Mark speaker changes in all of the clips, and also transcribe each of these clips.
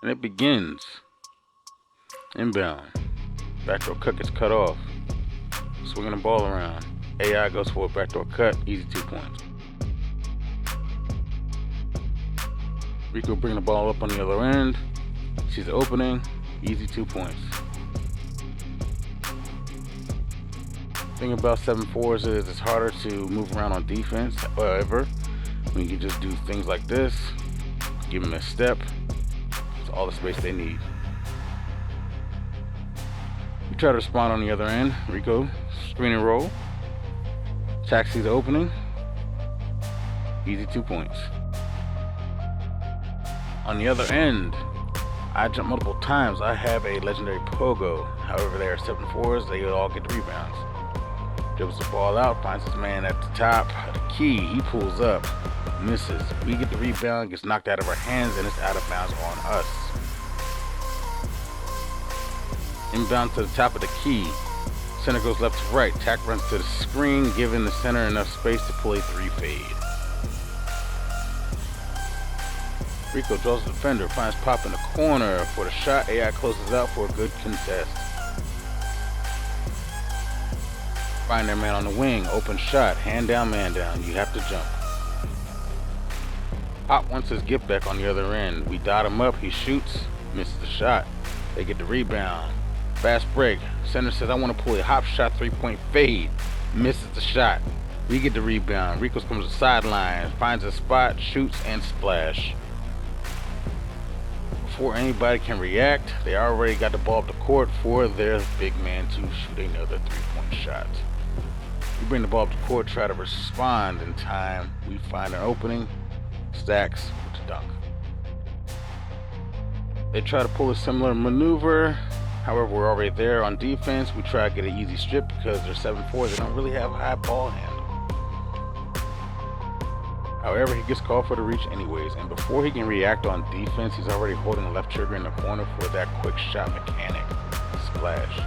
Speaker 1: And it begins. Inbound. Backdoor cut gets cut off. Swinging the ball around. AI goes for a backdoor cut. Easy 2 points. Rico bringing the ball up on the other end. Sees the opening. Easy 2 points. Thing about 7-4s is it's harder to move around on defense. However, when you can just do things like this, give them a step, it's all the space they need. We try to respond on the other end. Rico, screen and roll. Taxi the opening. Easy 2 points. On the other end, I jump multiple times. I have a legendary pogo. However, they are 7-4s. They all get the rebounds. Dribbles the ball out, finds his man at the top of the key. He pulls up, misses. We get the rebound, gets knocked out of our hands, and it's out of bounds on us. Inbound to the top of the key. Center goes left to right. Tack runs to the screen, giving the center enough space to pull a 3 fade. Rico draws the defender, finds Pop in the corner for the shot. AI closes out for a good contest. Find their man on the wing, open shot, hand down, man down. You have to jump. Pop wants his get back on the other end. We dot him up, he shoots, misses the shot. They get the rebound. Fast break. Center says, I want to pull a hop shot 3-point fade. Misses the shot. We get the rebound. Rico comes to the sideline, finds a spot, shoots, and splash. Before anybody can react, they already got the ball up the court for their big man to shoot another 3-point shot. We bring the ball up the court, try to respond in time. We find an opening, Stacks with the dunk. They try to pull a similar maneuver. However, we're already there on defense. We try to get an easy strip because they're 7-4s. They don't really have a high ball handle. However, he gets called for the reach anyways, and before he can react on defense, he's already holding the left trigger in the corner for that quick shot mechanic. Splash.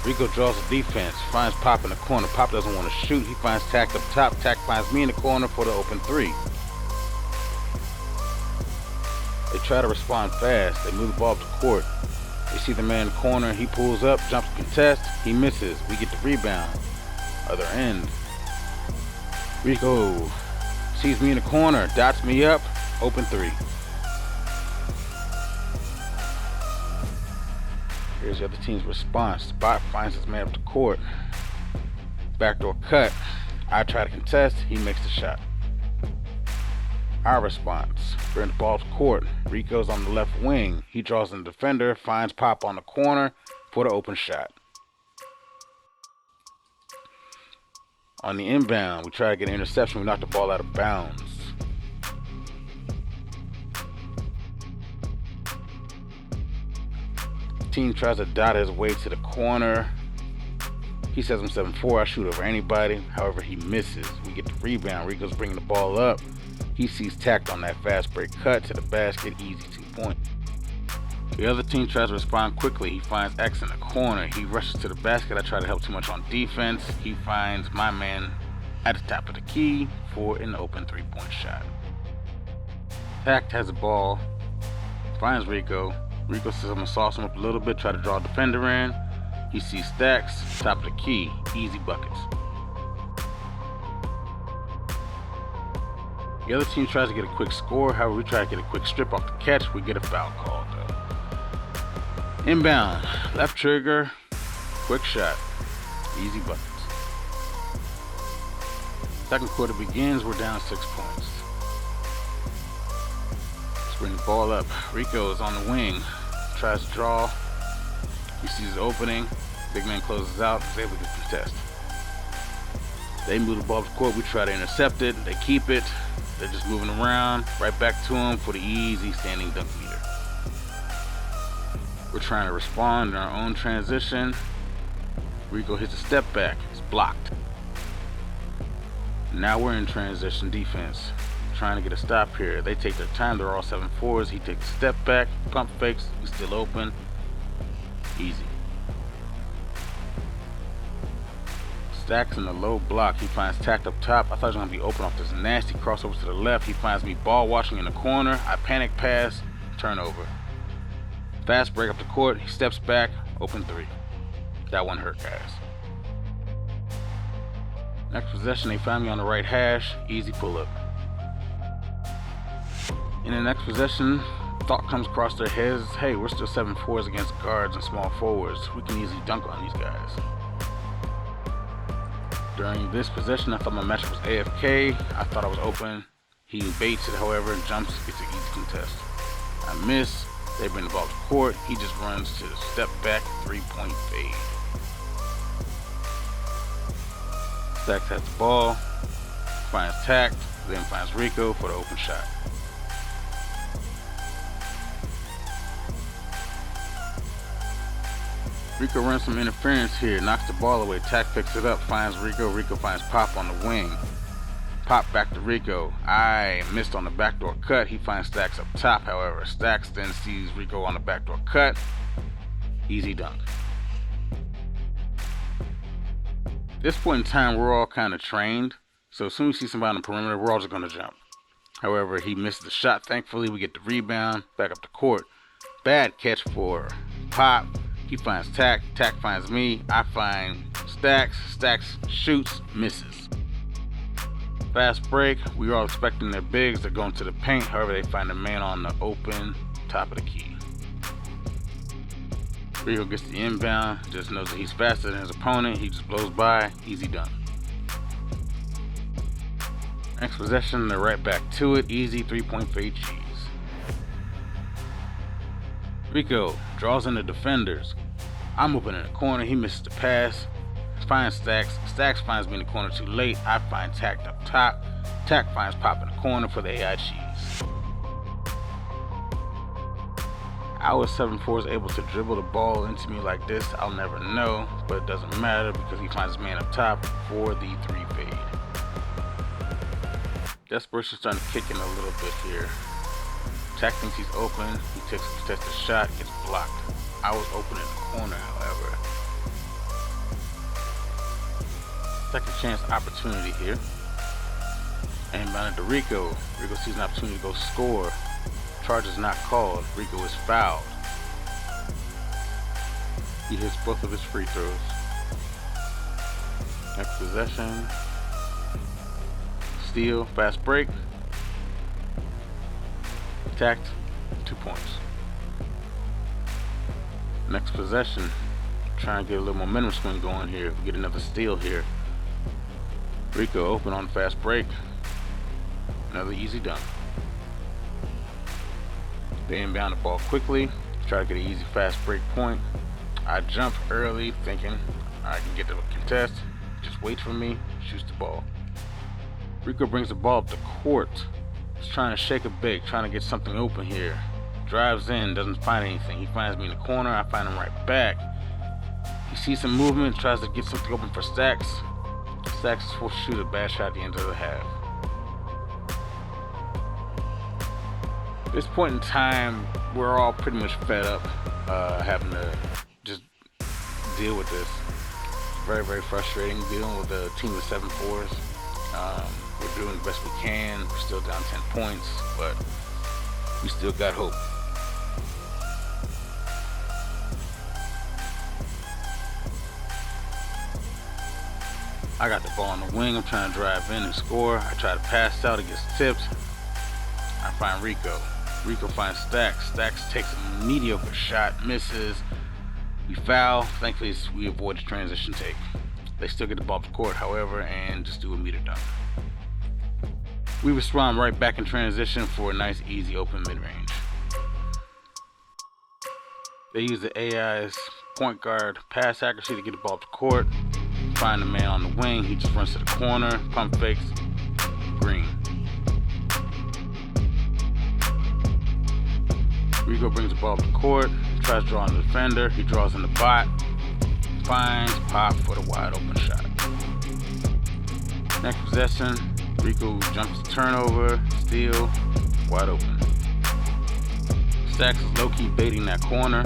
Speaker 1: Rico draws the defense, finds Pop in the corner. Pop doesn't want to shoot. He finds Tack up top. Tack finds me in the corner for the open 3. They try to respond fast. They move the ball up the court. They see the man in the corner. He pulls up, jumps to contest. He misses. We get the rebound. Other end. Rico sees me in the corner, dots me up, open 3. Here's the other team's response. Spot finds his man up the court. Backdoor cut. I try to contest, he makes the shot. Our response. Bring the ball to court. Rico's on the left wing. He draws in the defender, finds Pop on the corner for the open shot. On the inbound, we try to get an interception. We knock the ball out of bounds. The team tries to dot his way to the corner. He says I'm 7-4. I shoot over anybody. However, he misses. We get the rebound. Rico's bringing the ball up. He sees Tact on that fast break cut to the basket. Easy 2 points. The other team tries to respond quickly. He finds X in the corner. He rushes to the basket. I try to help too much on defense. He finds my man at the top of the key for an open 3-point shot. Tact has the ball. Finds Rico. Rico says I'm going to sauce him up a little bit. Try to draw a defender in. He sees Stacks. Top of the key. Easy buckets. The other team tries to get a quick score. However, we try to get a quick strip off the catch. We get a foul call though. Inbound, left trigger, quick shot, easy buckets. Second quarter begins, we're down 6 points. Let's bring the ball up. Rico is on the wing, tries to draw. He sees the opening, big man closes out, is able to contest. They move the ball to the court, we try to intercept it, they keep it. They're just moving around, right back to him for the easy standing dunk meter. We're trying to respond in our own transition. Rico hits a step back, it's blocked. Now we're in transition defense, trying to get a stop here. They take their time, they're all 7-4s. He takes a step back, pump fakes, he's still open. Easy. Stacks in the low block. He finds Tact up top. I thought he was going to be open off this nasty crossover to the left. He finds me ball watching in the corner. I panic pass, turnover. Fast break up the court. He steps back, open three. That one hurt, guys. Next possession, they find me on the right hash. Easy pull up. In the next possession, thought comes across their heads. Hey, we're still 7-4s against guards and small forwards. We can easily dunk on these guys. During this possession, I thought my matchup was AFK. I thought I was open. He baits it, however, jumps, gets an easy contest. I miss. They bring the ball to court. He just runs to the step back 3-point fade. Stacks has the ball, finds Tact, then finds Rico for the open shot. Rico runs some interference here, knocks the ball away. Tact picks it up, finds Rico. Rico finds Pop on the wing. Pop back to Rico. I missed on the backdoor cut. He finds Stacks up top, however. Stacks then sees Rico on the backdoor cut. Easy dunk. At this point in time, we're all kind of trained. So as soon as we see somebody on the perimeter, we're all just going to jump. However, he misses the shot. Thankfully, we get the rebound, back up the court. Bad catch for Pop. He finds Tact. Tact finds me. I find Stacks. Stacks shoots, misses. Fast break. We were all expecting their bigs to go into the paint. However, they find a man on the open top of the key. Rico gets the inbound. Just knows that he's faster than his opponent. He just blows by. Easy dunk. Next possession, they're right back to it. Easy 3-point fade cheese. Rico draws in the defenders. I'm open in the corner. He misses the pass. Finds Stacks. Stacks finds me in the corner too late. I find Tact up top. Tact finds Pop in the corner for the AI cheese. Our 7-4 is able to dribble the ball into me like this. I'll never know, but it doesn't matter because he finds his man up top for the 3 fade. Desperation's starting to kick in a little bit here. Tact thinks he's open. He takes a contested shot, gets blocked. I was open in the corner, however. Second chance opportunity here. Inbounded to Rico. Rico sees an opportunity to go score. Charge is not called. Rico is fouled. He hits both of his free throws. Next possession. Steal, fast break. Tact, 2 points. Next possession. Trying to get a little momentum swing going here. We get another steal here. Rico open on fast break. Another easy dunk. They inbound the ball quickly. Try to get an easy fast break point. I jump early thinking I can get the contest. Just waits for me, shoots the ball. Rico brings the ball up the court. He's trying to shake a big, trying to get something open here. Drives in, doesn't find anything. He finds me in the corner. I find him right back. He sees some movement, tries to get something open for Stacks. Stacks is forced to shoot a bad shot at the end of the half. At this point in time, we're all pretty much fed up having to just deal with this. It's very, very frustrating dealing with a team of 7-4s. We're doing the best we can. We're still down 10 points, but we still got hope. I got the ball on the wing. I'm trying to drive in and score. I try to pass out. It gets tipped. I find Rico. Rico finds Stacks. Stacks takes a mediocre shot, misses. We foul. Thankfully, we avoid the transition take. They still get the ball up the court, however, and just do a meter dunk. We respond right back in transition for a nice, easy, open mid-range. They use the AI's point guard pass accuracy to get the ball up the court. Find the man on the wing. He just runs to the corner, pump fakes, green. Rico brings the ball up the court, tries to draw on the defender. He draws in the bot, finds Pop for the wide open shot. Next possession, Rico jumps the turnover, steal, wide open. Stacks is low-key baiting that corner.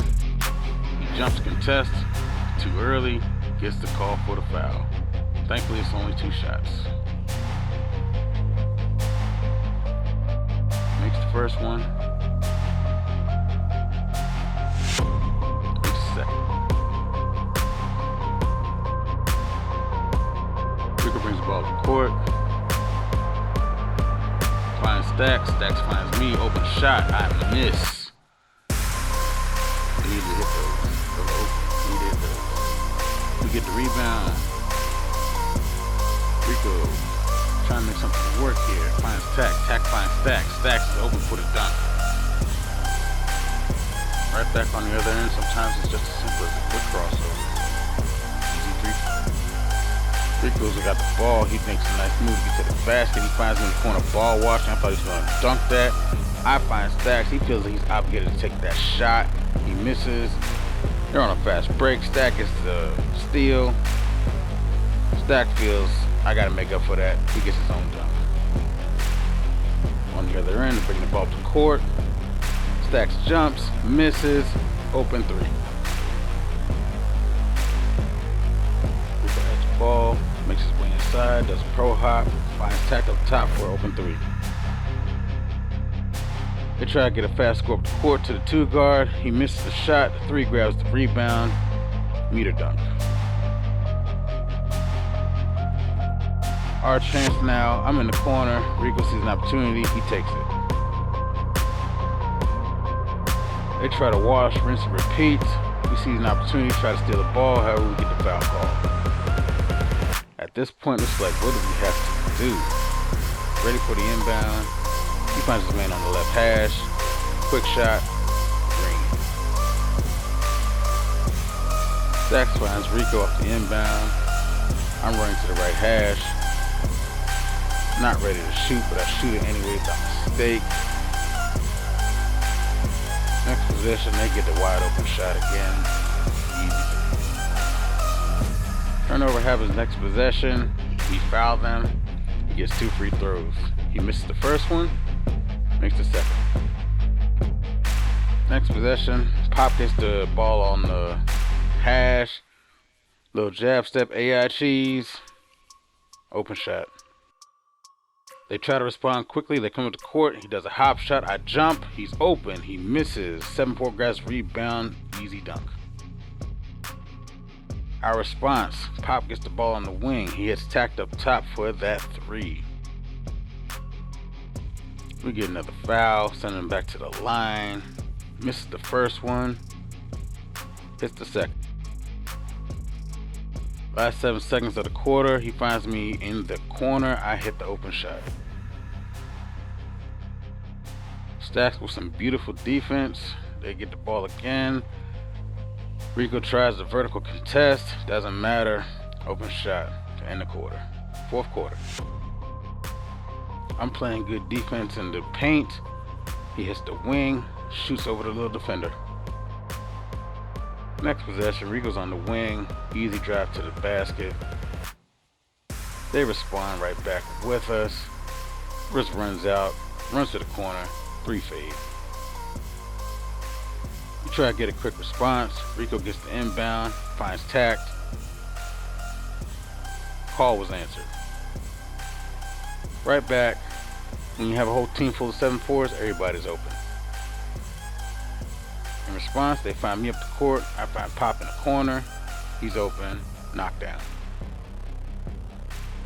Speaker 1: He jumps contest, too early, gets the call for the foul. Thankfully, it's only 2 shots. Makes the first one. Makes the second. Rico brings the ball to the court. Finds Stacks. Stacks finds me. Open shot. I miss. I need to hit those. We get the rebound. Rico trying to make something work here. Finds Tack. Tack finds Stacks. Stacks is open for the dunk. Right back on the other end. Sometimes it's just as simple as a quick crossover. Easy 3. Rico's got the ball. He makes a nice move to get to the basket. He finds me in the corner ball watching. I thought he was going to dunk that. I find Stacks. He feels like he's obligated to take that shot. He misses. They're on a fast break. Stack gets the steal. Stack feels I gotta make up for that. He gets his own dunk. On the other end, bringing the ball to the court. Stacks jumps, misses, open 3. Rico has the ball, makes his way inside, does a pro hop, finds Tack up top for open 3. They try to get a fast score up the court to the 2 guard. He misses the shot. The 3 grabs the rebound. Meter dunk. Our chance now. I'm in the corner. Rico sees an opportunity. He takes it. They try to wash, rinse, and repeat. We see an opportunity, try to steal the ball. However, we get the foul call. At this point, it's like, what do we have to do? Ready for the inbound. He finds his man on the left hash. Quick shot. Green. Stacks finds Rico off the inbound. I'm running to the right hash. Not ready to shoot, but I shoot it anyway by mistake. Next possession, they get the wide open shot again. Easy. Turnover happens next possession. We foul them. He gets 2 free throws. He misses the first one, makes the second. Next possession, Pop gets the ball on the hash. Little jab step, AI cheese. Open shot. They try to respond quickly. They come up the court. He does a hop shot. I jump. He's open. He misses. 7-4 grabs rebound. Easy dunk. Our response. Pop gets the ball on the wing. He hits Tacked up top for that 3. We get another foul. Send him back to the line. Misses the first one. Hits the second. Last 7 seconds of the quarter. He finds me in the corner. I hit the open shot. Stacks with some beautiful defense. They get the ball again. Rico tries the vertical contest. Doesn't matter. Open shot to end the quarter. 4th quarter. I'm playing good defense in the paint. He hits the wing. Shoots over the little defender. Next possession, Rico's on the wing. Easy drive to the basket. They respond right back with us. Wrist runs out. Runs to the corner. 3 fade. We try to get a quick response. Rico gets the inbound. Finds Tact. Call was answered. Right back. When you have a whole team full of 7-4s, everybody's open. In response, they find me up the court. I find Pop in the corner. He's open. Knockdown.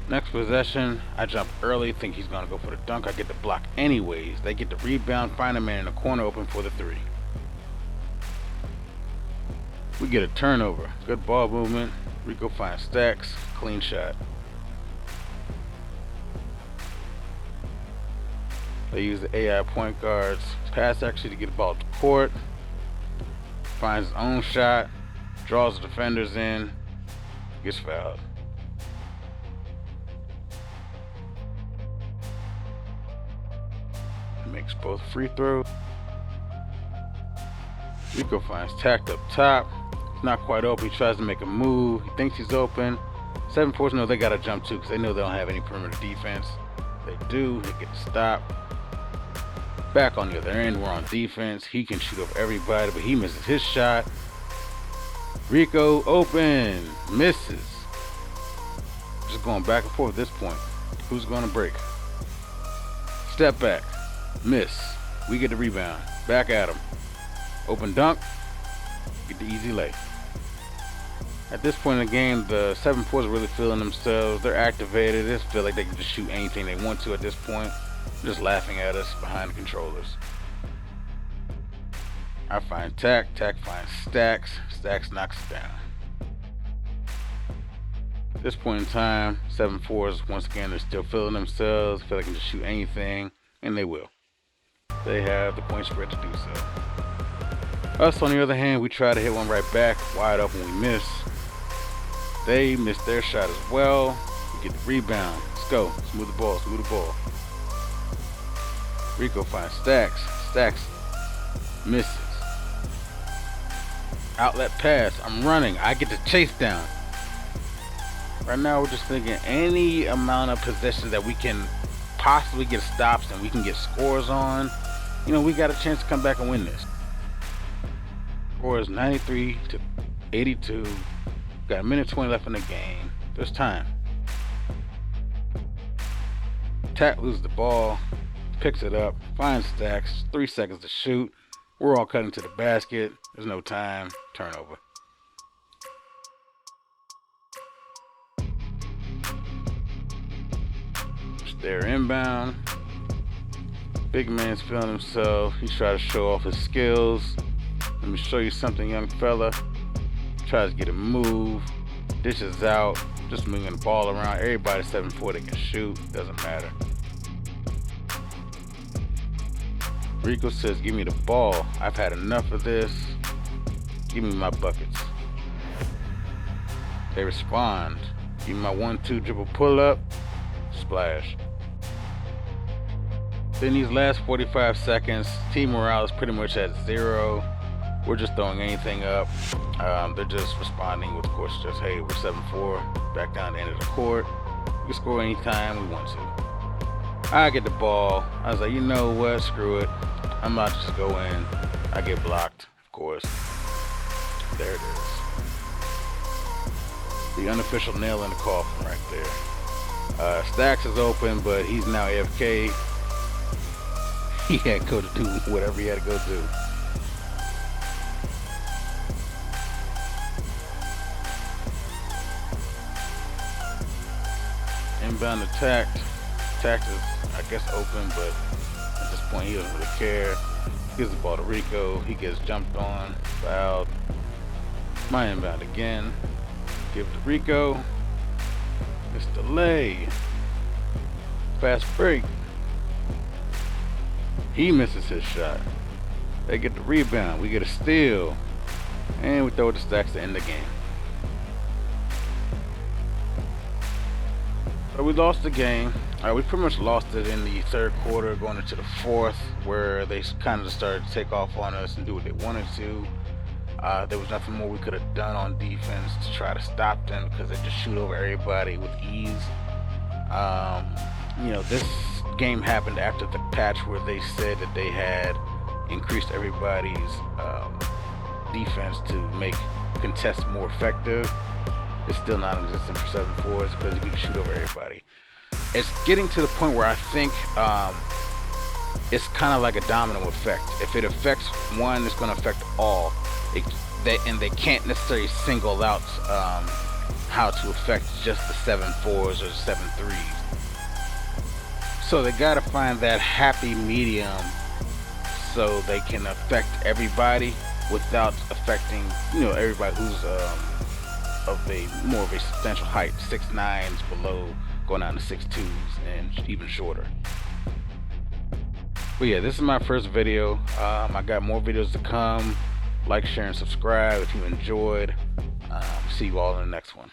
Speaker 1: Next possession, I jump early, think he's going to go for the dunk. I get the block anyways. They get the rebound, find a man in the corner open for the 3. We get a turnover. Good ball movement. Rico finds Stacks. Clean shot. They use the AI point guards. Pass actually to get the ball to the court. Finds his own shot. Draws the defenders in. Gets fouled. Makes both free throws. Rico finds Tact up top. It's not quite open. He tries to make a move. He thinks he's open. 7-4s know they got to jump too because they know they don't have any perimeter defense. They do. They get the stop. Back on the other end, we're on defense. He can shoot over everybody, but he misses his shot. Rico open. Misses. Just going back and forth at this point. Who's going to break? Step back. Miss. We get the rebound. Back at him. Open dunk. Get the easy lay. At this point in the game, the 7-4s are really feeling themselves. They're activated. They just feel like they can just shoot anything they want to at this point. They're just laughing at us behind the controllers. I find Tack. Tack finds Stacks. Stacks knocks it down. At this point in time, 7-4s, once again, they're still feeling themselves. Feel like they can just shoot anything, and they will. They have the point spread to do so. Us, on the other hand, we try to hit one right back. Wide open, we miss. They missed their shot as well. We get the rebound. Let's go. Smooth the ball. Smooth the ball. Rico finds Stacks. Stacks misses. Outlet pass. I'm running. I get the chase down. Right now, we're just thinking any amount of possessions that we can possibly get stops and we can get scores on. You know, we got a chance to come back and win this. Score is 93-82. Got a minute 20 left in the game. There's time. Tack loses the ball, picks it up, finds Stacks, 3 seconds to shoot. We're all cutting to the basket. There's no time. Turnover. They're inbound. Big man's feeling himself. He's trying to show off his skills. Let me show you something, young fella. Tries to get a move, dishes out, just moving the ball around. Everybody's 7-4, they can shoot, doesn't matter. Rico says, give me the ball. I've had enough of this. Give me my buckets. They respond. Give me my 1-2 dribble pull up, splash. In these last 45 seconds, team morale is pretty much at 0. We're just throwing anything up. They're just responding with, of course, just, hey, we're 7-4, back down the end of the court. We can score anytime we want to. I get the ball. I was like, you know what, screw it. I'm about to just go in. I get blocked, of course. There it is. The unofficial nail in the coffin right there. Stacks is open, but he's now AFK. He had to go to do whatever he had to go do. Inbound attack. Attack is, I guess, open, but at this point he doesn't really care. Gives the ball to Rico. He gets jumped on, fouled. My inbound again. Give it to Rico. It's delay. Fast break. He misses his shot. They get the rebound. We get a steal. And we throw it to Stacks to end the game. So we lost the game. We pretty much lost it in the third quarter, going into the fourth, where they kind of just started to take off on us and do what they wanted to. There was nothing more we could have done on defense to try to stop them because they just shoot over everybody with ease. You know, this game happened after the patch where they said that they had increased everybody's defense to make contests more effective. It's still not existent for 7-4s because we can shoot over everybody. It's getting to the point where I think it's kind of like a domino effect. If it affects one, it's going to affect all. And they can't necessarily single out how to affect just the 7-4s or the 7-3s. So they got to find that happy medium so they can affect everybody without affecting, you know, everybody who's of a more of a substantial height, 6'9s below, going down to 6'2s and even shorter. But yeah, this is my first video. I got more videos to come. Like, share, and subscribe if you enjoyed. See you all in the next one.